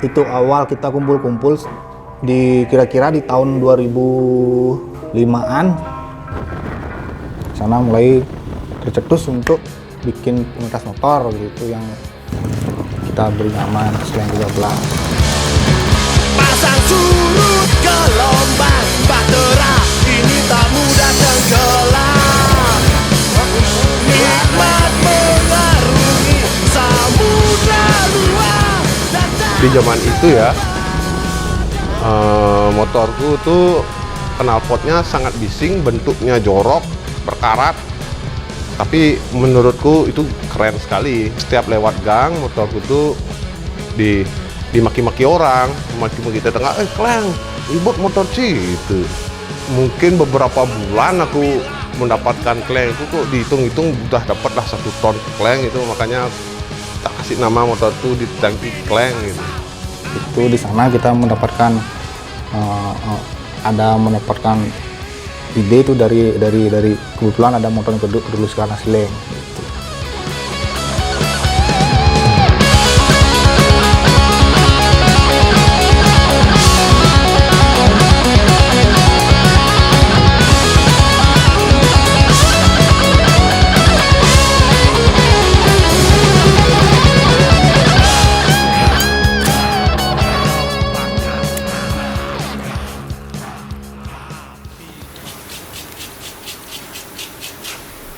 itu awal kita kumpul-kumpul di kira-kira di tahun 2005-an. Sana mulai tercetus untuk bikin komunitas motor gitu yang kita beri nama Slang 13. Pasang surut gelombang Bahtera ini tak mudah tenggelam. Nikmat mengarungi samudra luas. Di zaman itu ya, motorku tuh knalpotnya sangat bising, bentuknya jorok, berkarat. Tapi menurutku itu keren sekali. Setiap lewat gang, motorku tuh dimaki-maki orang, maki-maki tetangga, Kleng, ribut motor sih, gitu. Mungkin beberapa bulan aku mendapatkan Kleng itu kok dihitung-hitung udah dapatlah 1 ton Kleng itu, makanya tak kasih nama motor itu di tangki Kleng gitu. Itu di sana kita mendapatkan mendapatkan ide itu dari kebetulan ada motor yang dulu sekarang Slang. Gitu.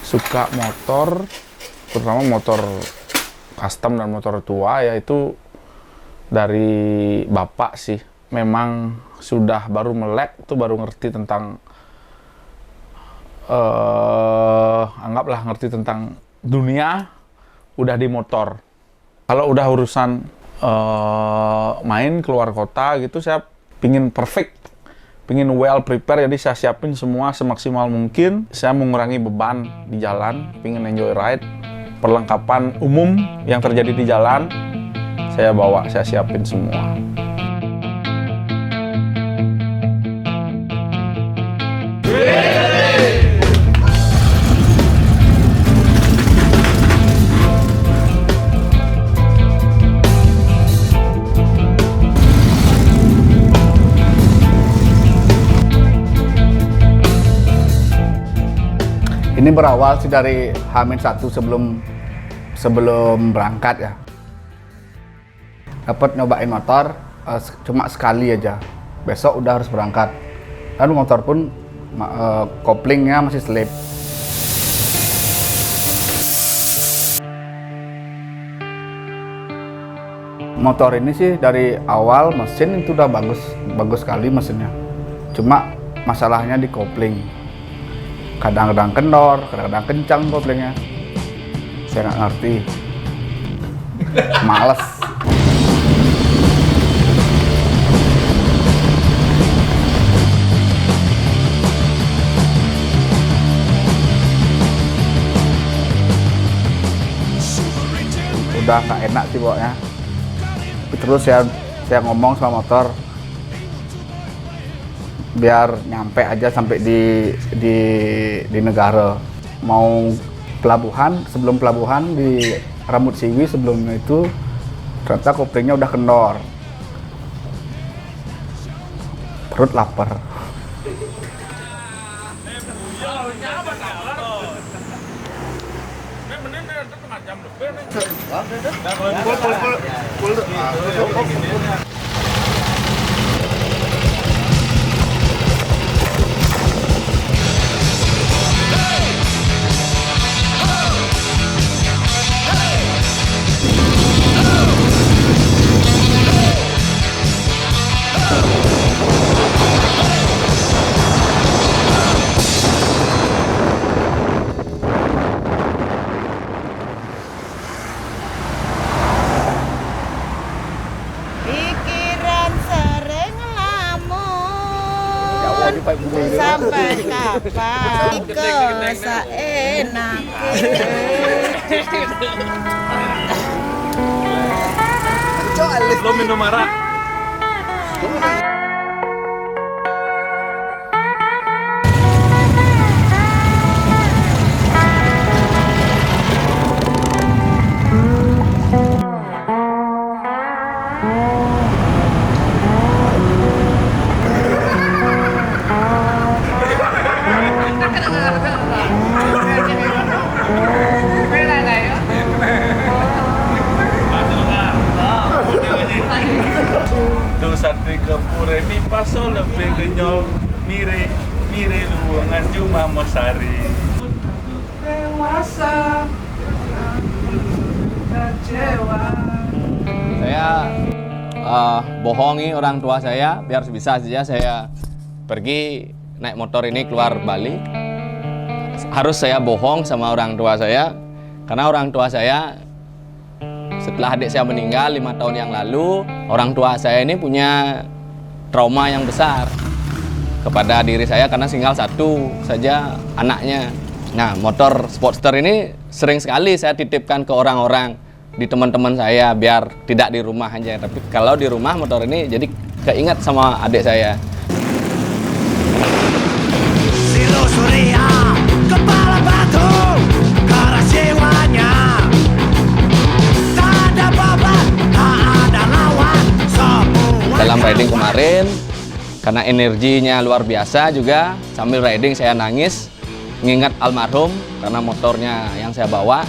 Suka motor, terutama motor custom dan motor tua, yaitu dari bapak sih. Memang sudah baru melek tuh, baru ngerti tentang anggaplah ngerti tentang dunia udah di motor. Kalau udah urusan main keluar kota gitu, saya pingin perfect, pingin well prepare, jadi saya siapin semua semaksimal mungkin. Saya mengurangi beban di jalan, pingin enjoy ride. Perlengkapan umum yang terjadi di jalan, saya bawa, saya siapin semua. Ini berawal sih dari H-1 sebelum berangkat ya. Dapat nyobain motor cuma sekali aja. Besok udah harus berangkat. Lalu motor pun koplingnya masih slip. Motor ini sih dari awal mesin itu udah bagus sekali mesinnya. Cuma masalahnya di kopling. Kadang-kadang kendor, kadang-kadang kencang koplingnya. Saya nggak ngerti. Males. Udah nggak enak sih pokoknya. Terus saya ngomong sama motor, biar nyampe aja sampai di negara. Mau pelabuhan, sebelum pelabuhan di Rambut Siwi sebelumnya itu ternyata koplingnya udah kendor. Perut lapar. Pikiran sering lamun sampai kapan keenaknya. Lo minum arak. Ure mi paso lebih genyol mire luangan cuma mosari. Dewasa kecewa. Saya bohongi orang tua saya biar bisa saja saya pergi naik motor ini keluar Bali. Harus saya bohong sama orang tua saya karena orang tua saya setelah adik saya meninggal 5 tahun yang lalu, orang tua saya ini punya trauma yang besar kepada diri saya karena tinggal satu saja anaknya. Nah, motor Sportster ini sering sekali saya titipkan ke orang-orang di teman-teman saya biar tidak di rumah aja. Tapi kalau di rumah motor ini jadi keingat sama adik saya. Silosuria, kepala batu, keras jiwanya. Tak ada beban, tak ada lawan, semua. Dalam riding kemarin, karena energinya luar biasa juga, sambil riding saya nangis, mengingat almarhum karena motornya yang saya bawa.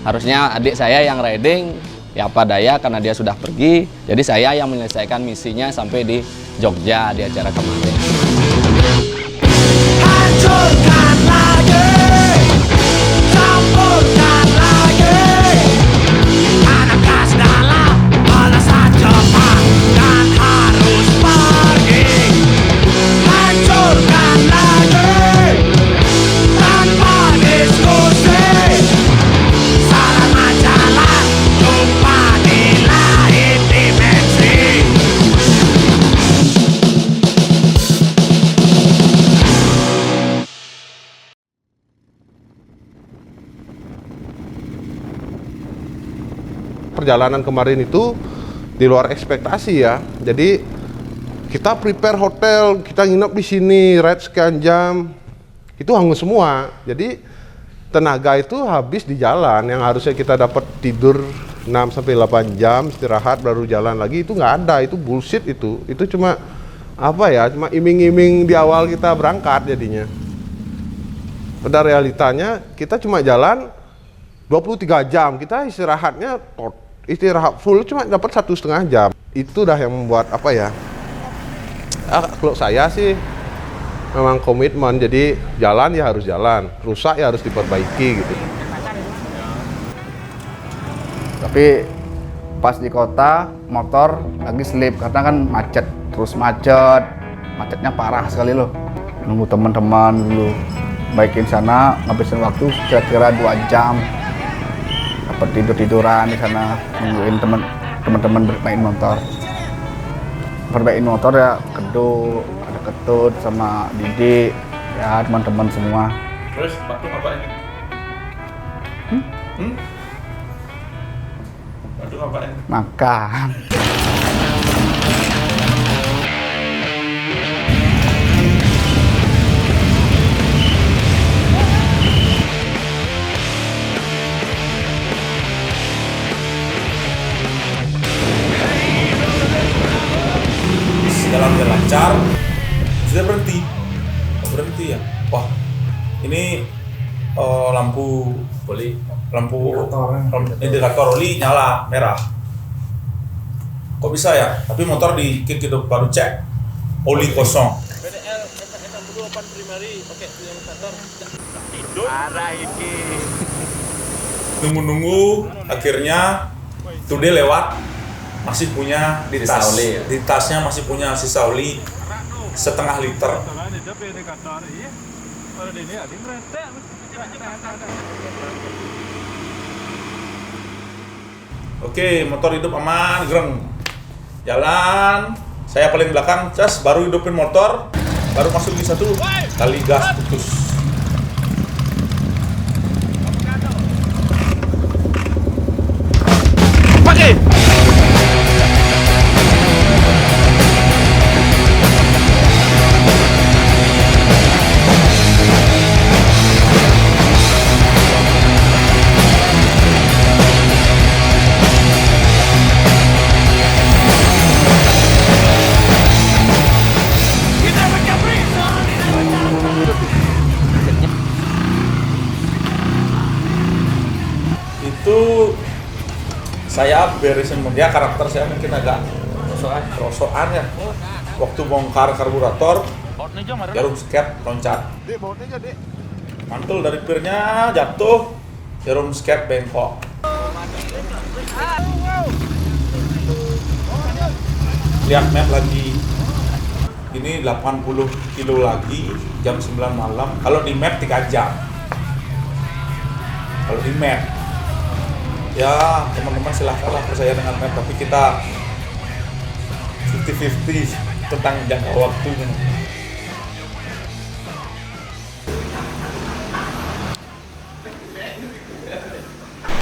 Harusnya adik saya yang riding, ya apa daya karena dia sudah pergi. Jadi saya yang menyelesaikan misinya sampai di Jogja di acara kemarin. Hancurkan lagi, campurkan lagi. Anak gas dalam, balasan cepat dan harus pergi. Hancurkan lagi, tanpa diskusi. Salah jalan, jumpa di lain dimensi. Perjalanan kemarin itu di luar ekspektasi ya. Jadi kita prepare hotel, kita nginep di sini, ride sekian jam, itu hangus semua. Jadi tenaga itu habis di jalan. Yang harusnya kita dapat tidur 6-8 jam, istirahat baru jalan lagi, itu nggak ada. Itu bullshit itu. Itu cuma apa ya? Cuma iming-iming di awal kita berangkat jadinya. Pada realitanya kita cuma jalan 23 jam, kita istirahat full cuma dapat 1,5 jam. Itu dah yang membuat apa ya? Kalau saya sih memang komitmen, jadi jalan ya harus jalan, rusak ya harus diperbaiki gitu. Tapi pas di kota motor lagi slip karena kan macet, terus macetnya parah sekali loh. Nunggu teman-teman dulu, baikin sana, ngabisin waktu kira-kira 2 jam. Dapat tiduran di sana nungguin teman-teman bermain motor. Bermain motor ya Kedu, ada Ketut sama Didi, ya teman-teman semua. Terus batu apa ini? Batu apa ini? Makan. Jalan lancar, sudah berhenti ya. Wah, ini lampu indikator oli nyala merah. Kok bisa ya? Tapi motor di kick itu baru cek oli kosong. Nunggu akhirnya Today lewat, masih punya di tasnya masih punya sisa oli 0,5 liter. Oke, motor hidup aman, gereng. Jalan, saya paling belakang, baru hidupin motor, baru masuk di 1 kali gas putus. Pakai. Itu saya beresin, ya karakter saya mungkin agak rosokan ya. waktu bongkar karburator, jarum skep loncat. Mantul dari pirnya jatuh, jarum skep bengkok. Lihat map lagi. Ini 80 kilo lagi, jam 9 malam. Kalau di map 3 jam. Kalau di map, ya teman-teman silahkanlah percaya dengan map, tapi kita 50-50 tentang jangka waktunya.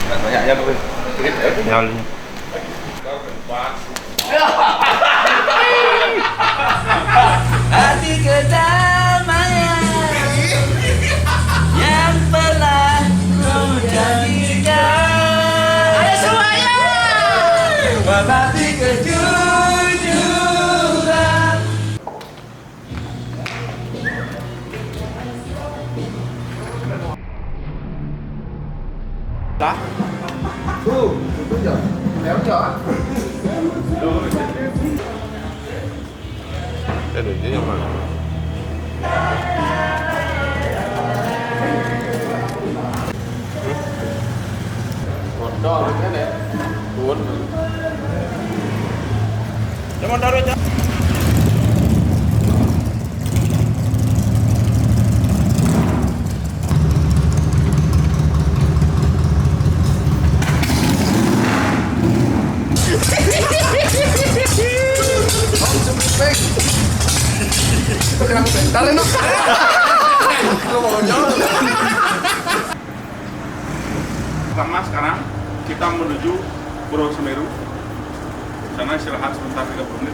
Banyaknya tuh. Hati kedamaian yang pernah kau janjikan. Ada semuanya. Hati kejujuran. Energinya mana? Motor kan ya. Pun. Pertama sekarang kita menuju Pulau Semeru. Sana istirahat sebentar 30 menit.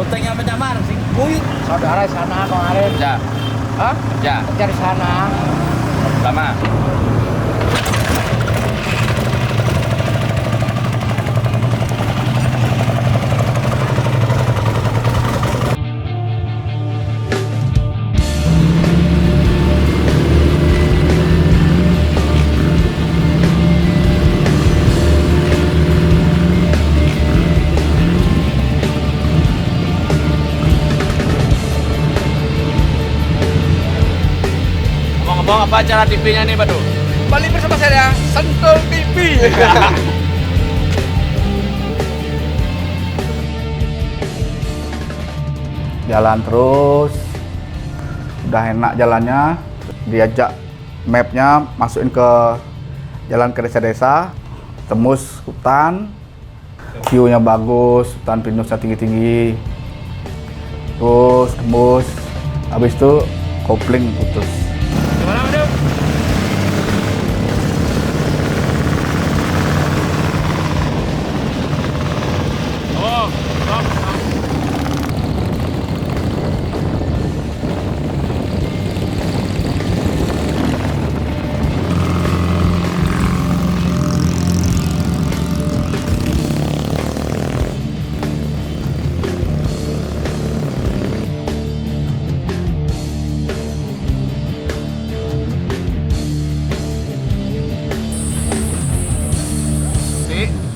Rutenya apa Damar? Singkuy. Saudara sana kemarin. Ya. Hah? Ya. Cari sana. Lama. Ngomong apa acara TV-nya nih, Badu? Kembali bersama saya, Sentul TV. Jalan terus, udah enak jalannya, diajak mapnya masukin ke jalan ke desa-desa, tembus hutan, view-nya bagus, hutan pinusnya tinggi-tinggi, terus tembus, habis itu kopling putus.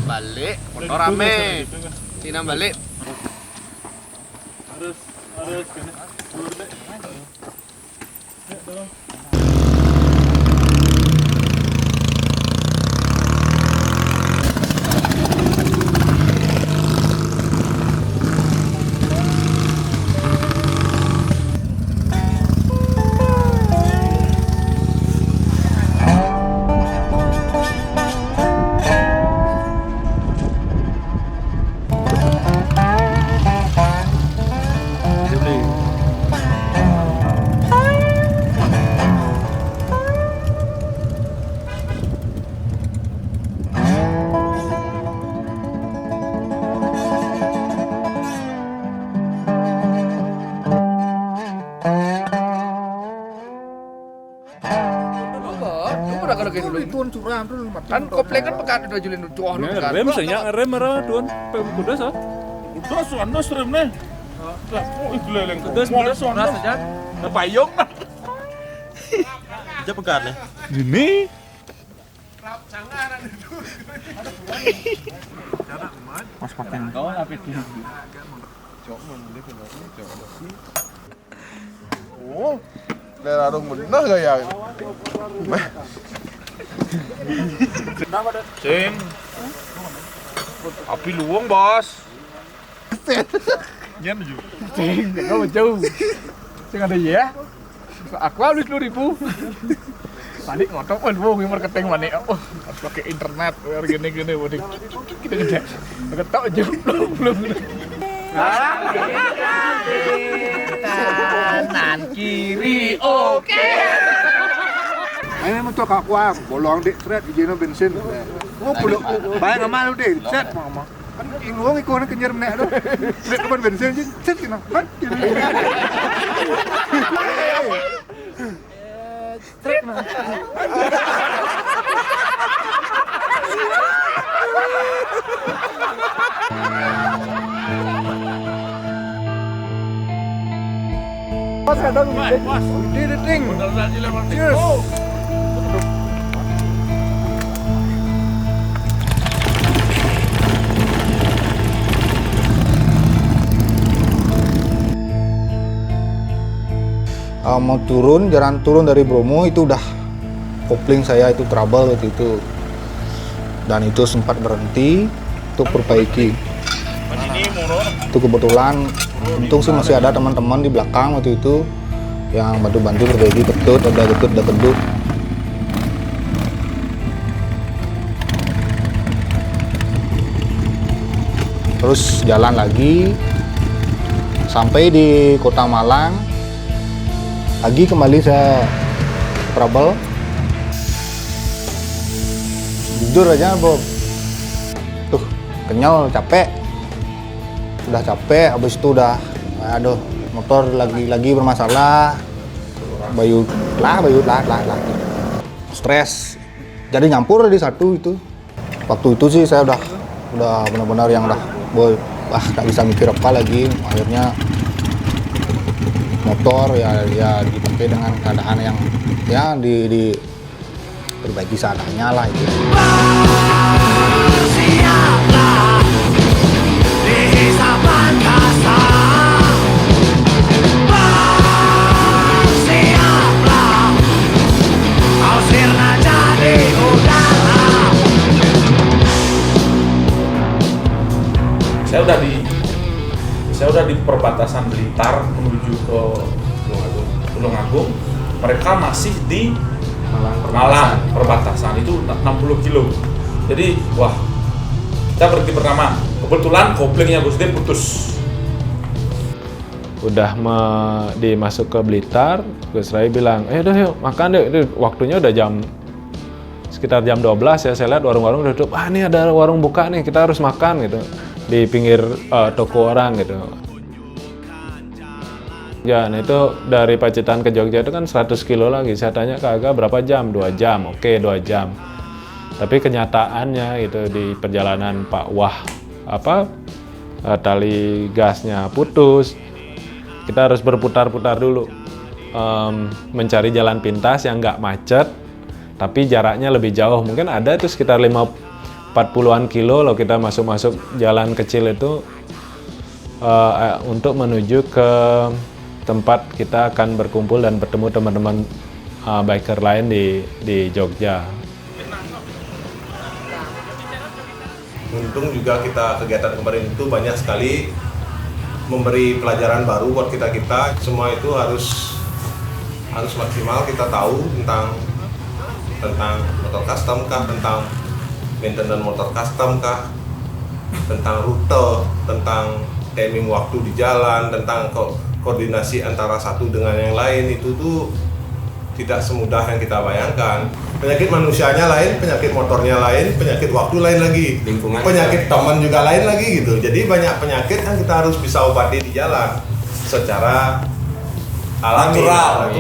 Balik, motor rame. Cina balik. Harus kena. Tuan curam tuh. Kan kopling kan pekat udah julin cuah lu. Rem senyap rem merah tuan. Kudas ah. Kudas andos rem nih. Oh geleleng kudas andos saja. Payung. Aja pekat nih. Ini. Pas pakai kau tapi dia. Oh, daerah dong bener gaya. Cing. Api luwung, Bos. Nyen ju. Cing, kau jauh. Cing ada ya. Aku habis 10.000. Tadi ngotok pun yang marketing mana? Oh, harus pakai internet, gini-gini, waduh. Kita gede. Ketok belum. Kanan kiri oke. Ini motor kak kuah, bolong dek, seret hijau bensin. Oh, pulau, bayang amal deh, set mama. Kan luang ikon kenyar menek tu. Seret kapan bensin je, set kena. Hat. Seret mah. Pas kadang ini ting. Cheers. Mau jalan turun dari Bromo itu udah kopling saya itu trouble waktu itu, dan itu sempat berhenti untuk perbaiki. Itu kebetulan untung sih masih ada teman-teman di belakang waktu itu yang bantu perbaiki ketut, ada kedut. Terus jalan lagi sampai di Kota Malang. Lagi kembali saya trouble. Jujur aja, Bob. Tuh, kenyal, capek. Udah capek, habis itu udah aduh, motor lagi bermasalah. Bayut lah. Stres. Jadi nyampur di satu itu. Waktu itu sih saya udah benar-benar yang boy, tak bisa mikir apa lagi. Akhirnya motor ya dipakai dengan keadaan yang ya diperbaiki seadanya lah itu. Saya udah di perbatasan Blitar menuju ke Tulungagung. Mereka masih di Malang perbatasan itu 60 kilo. Jadi wah, kita berhenti pertama. Kebetulan koplingnya Gus Dir putus. Udah dimasuk ke Blitar, Gus Rai bilang, udah yuk makan deh. Waktunya udah sekitar jam 12 ya, saya lihat warung-warung udah tutup. Ini ada warung buka nih, kita harus makan gitu. Di pinggir toko orang gitu. Ya, nah itu dari Pacitan ke Jogja itu kan 100 kilo lagi. Saya tanya ke Aga berapa jam? 2 jam. Oke, 2 jam. Tapi kenyataannya gitu di perjalanan Pak tali gasnya putus. Kita harus berputar-putar dulu. Mencari jalan pintas yang nggak macet, tapi jaraknya lebih jauh. Mungkin ada itu sekitar 40-an kilo loh kita masuk jalan kecil itu untuk menuju ke tempat kita akan berkumpul dan bertemu teman-teman biker lain di Jogja. Untung juga kegiatan kemarin itu banyak sekali memberi pelajaran baru buat kita. Semua itu harus maksimal kita tahu tentang motor custom kah, tentang maintenance motor custom kah, tentang rute, tentang timing waktu di jalan, tentang koordinasi antara satu dengan yang lain. Itu tuh tidak semudah yang kita bayangkan. Penyakit manusianya lain, penyakit motornya lain, penyakit waktu lain lagi, penyakit teman juga lain lagi gitu. Jadi banyak penyakit yang kita harus bisa obati di jalan secara natural.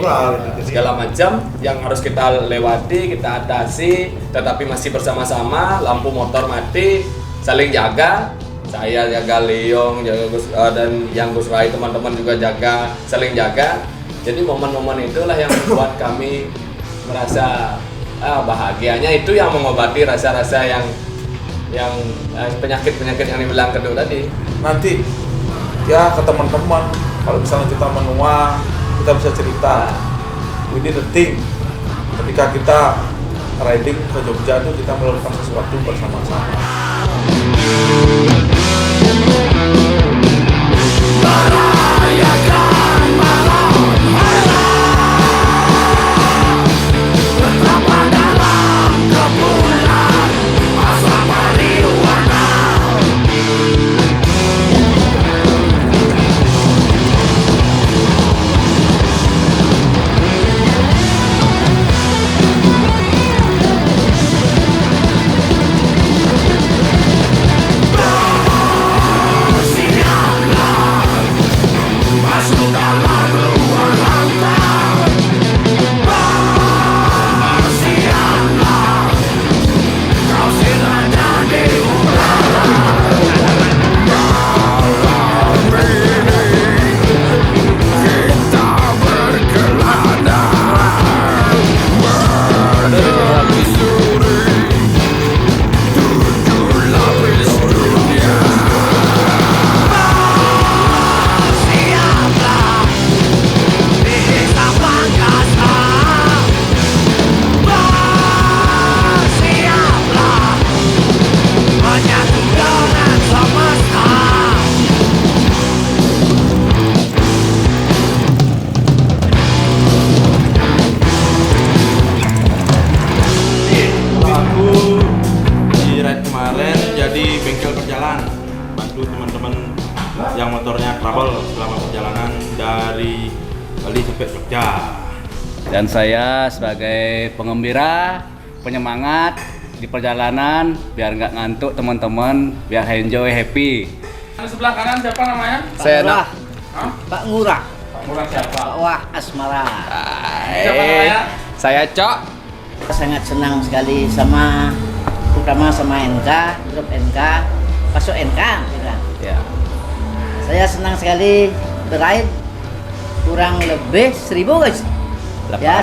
segala macam yang harus kita lewati, kita atasi, tetapi masih bersama-sama. Lampu motor mati, saling jaga. Saya jaga Leong, jaga Gus, dan yang Gus Rai, teman-teman juga jaga, saling jaga. Jadi momen-momen itulah yang membuat kami merasa bahagianya, itu yang mengobati rasa-rasa yang penyakit-penyakit yang dibilang Keduk tadi. Nanti ya ke teman-teman, kalau misalnya kita menua, kita bisa cerita we did a thing. Ketika kita riding ke Jogja itu kita melakukan sesuatu bersama-sama. yang motornya trouble selama perjalanan dari Bali sampai Jogja. Dan saya sebagai pengembira, penyemangat di perjalanan biar nggak ngantuk teman-teman, biar enjoy, happy. Di sebelah kanan siapa namanya? Saya nak Pak Ngurah. Pak Ngurah siapa? Pak Wah Asmara. Siapa namanya? Saya Cok. Sangat senang sekali sama, terutama sama NK, grup NK, masuk NK. Ya. Saya senang sekali berride kurang lebih 1000 guys. 800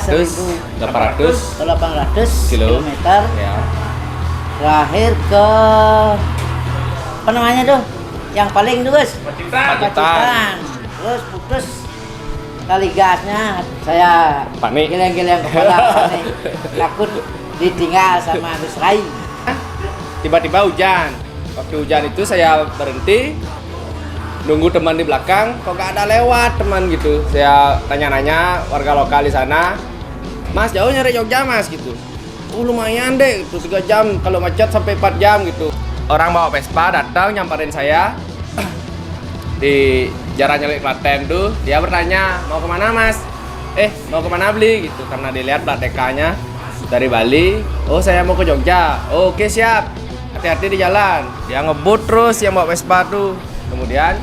kilometer. Ya. Terakhir ke apa namanya tuh? Yang paling tuh guys. Pacitan. Terus putus kali gasnya, saya panik, geleng-geleng kepala, panik. Takut ditinggal sama Gus Rai. Tiba-tiba hujan. Waktu hujan itu saya berhenti, nunggu teman di belakang, kok gak ada lewat teman gitu. Saya tanya-nanya warga lokal di sana, Mas jauh nyari Jogja Mas gitu. Lumayan deh, itu 3 jam, kalau macet sampai 4 jam gitu. Orang bawa Vespa datang nyamperin saya di Jalan Nyali Klaten tuh. Dia bertanya, mau kemana Mas? Mau kemana beli gitu, karena dilihat plat TK-nya dari Bali. Oh saya mau ke Jogja. Oh, oke siap, hati-hati di jalan. Dia ngebut terus yang bawa Vespa tuh. Kemudian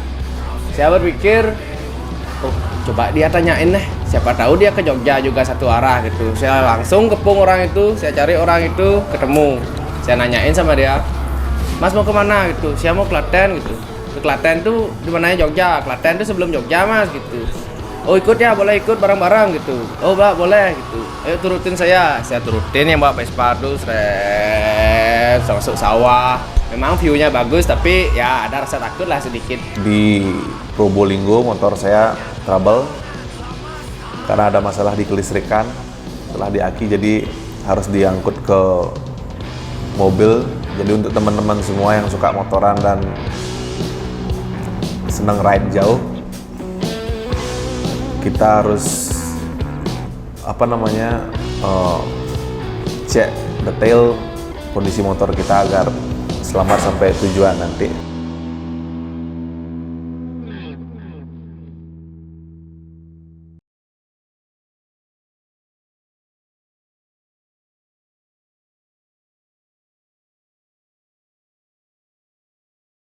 saya berpikir, oh, coba dia tanyain deh, siapa tahu dia ke Jogja juga satu arah gitu. Saya langsung kepung orang itu, saya cari orang itu, ketemu. Saya nanyain sama dia, Mas mau kemana gitu? Saya mau Klaten gitu. Ke Klaten tuh di mananya Jogja? Klaten tuh sebelum Jogja Mas gitu. Oh ikut ya, boleh ikut bareng-bareng gitu. Oh Mbak boleh gitu. Ayo turutin saya turutin yang bawa Vespa tuh, seret masuk sawah. Memang view-nya bagus, tapi ya ada rasa takut lah sedikit. Di Probolinggo motor saya trouble karena ada masalah di kelistrikan setelah di aki, jadi harus diangkut ke mobil. Jadi untuk teman-teman semua yang suka motoran dan senang ride jauh, kita harus cek detail kondisi motor kita agar selamat sampai tujuan nanti.